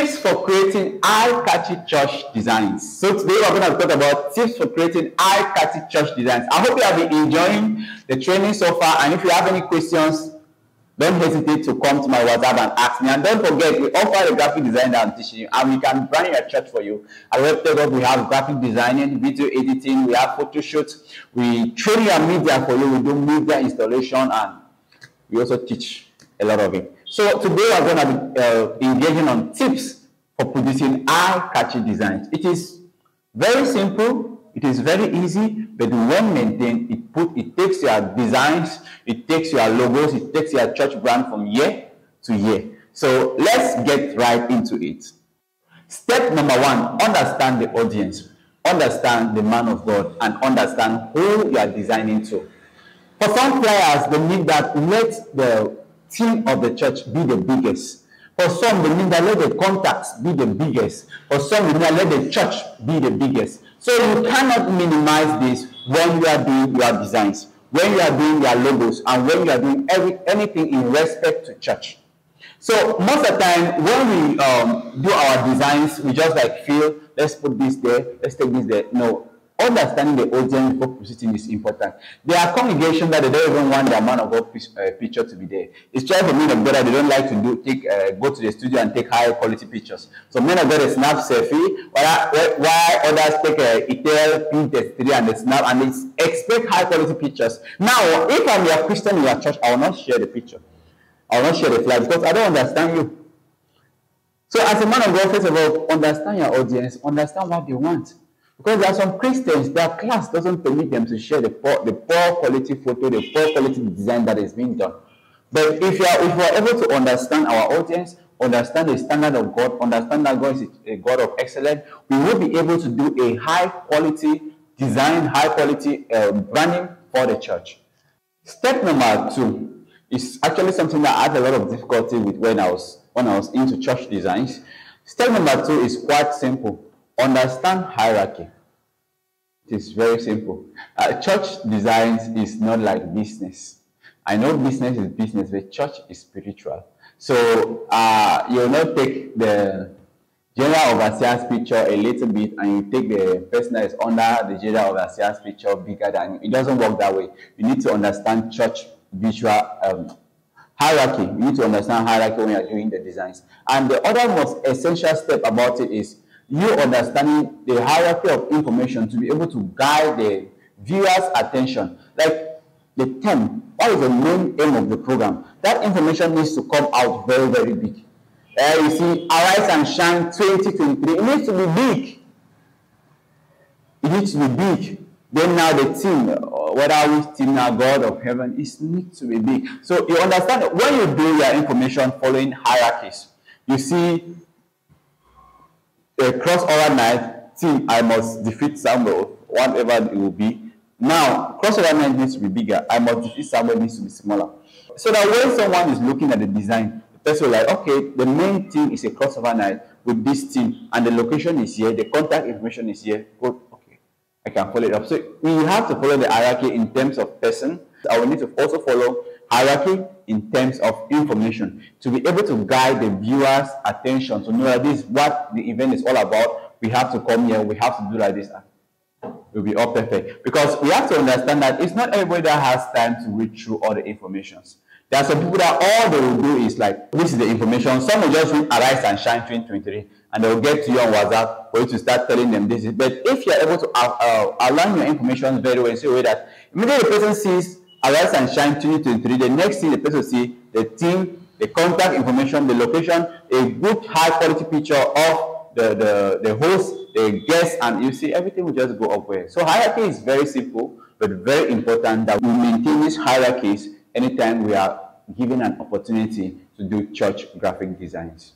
Tips for creating eye-catchy church designs. So today we're going to talk about tips for creating eye-catchy church designs. I hope you have been enjoying the training so far, and if you have any questions, don't hesitate to come to my WhatsApp and ask me. And don't forget, we offer the graphic design that I'm teaching you, and we can brand your church for you. At Weptech, we have graphic designing, video editing, we have photo shoots, we train your media for you, we do media installation, and we also teach a lot of it. So today we're going to be engaging on tips for producing eye-catchy designs. It is very simple, it is very easy, but when maintained, it takes your designs, it takes your logos, it takes your church brand from year to year. So let's get right into it. Step number one, understand the audience, understand the man of God, and understand who you are designing to. For some players, they need that let the team of the church be the biggest. For some, they mean that let the contacts be the biggest. For some, they mean that let the church be the biggest. So you cannot minimize this when you are doing your designs, when you are doing your logos, and when you are doing anything in respect to church. So most of the time, when we do our designs, we just like feel, let's put this there, let's take this there. No. Understanding the audience before proceeding is important. There are congregations that they don't even want their man of God picture to be there. It's just for men of God that they don't like to go to the studio and take high quality pictures. So men of God they snap selfie, while others take a Itel P33 and they snap and they expect high quality pictures. Now, if I'm a Christian in your church, I will not share the picture. I will not share the flag because I don't understand you. So as a man of God, first of all, understand your audience, understand what they want. Because there are some Christians, their class doesn't permit them to share the poor quality photo, the poor quality design that is being done. But if you are able to understand our audience, understand the standard of God, understand that God is a God of excellence, we will be able to do a high quality design, high quality branding for the church. Step number two is actually something that I had a lot of difficulty with when I was into church designs. Step number two is quite simple. Understand hierarchy. It is very simple. Church designs is not like business. I know business is business, but church is spiritual. So you will not take the general overseer's picture a little bit and you take the person that is under the general overseer's picture bigger than it. Doesn't work that way. You need to understand church visual hierarchy. You need to understand hierarchy when you are doing the designs. And the other most essential step about it is you understanding the hierarchy of information to be able to guide the viewer's attention. Like the theme, what is the main aim of the program? That information needs to come out very, very big. You see, Arise and Shine 2023, it needs to be big. It needs to be big. Then now the team, whether which team now, God of heaven, it needs to be big. So you understand that when you do your information following hierarchies, you see, a crossover night team, I must defeat Samuel, whatever it will be. Now, crossover night needs to be bigger. I must defeat Samuel needs to be smaller. So that when someone is looking at the design, the person will like, okay, the main team is a crossover night with this team, and the location is here, the contact information is here. Good, okay, I can follow it up. So we have to follow the hierarchy in terms of person. I will need to also follow hierarchy in terms of information to be able to guide the viewer's attention to know that this is what the event is all about. We have to come here, we have to do like this. We'll be all perfect. Because we have to understand that it's not everybody that has time to read through all the informations. There are some people that all they will do is like, this is the information. Some will just read Arise and Shine 2023 and they will get to you on WhatsApp for you to start telling them this. But if you're able to align your information very well in such a way that immediately the person sees Arise and Shine 2023, the next thing the person will see, the team, the contact information, the location, a good high quality picture of the host, the guest, and you see everything will just go up well. So hierarchy is very simple, but very important that we maintain these hierarchies anytime we are given an opportunity to do church graphic designs.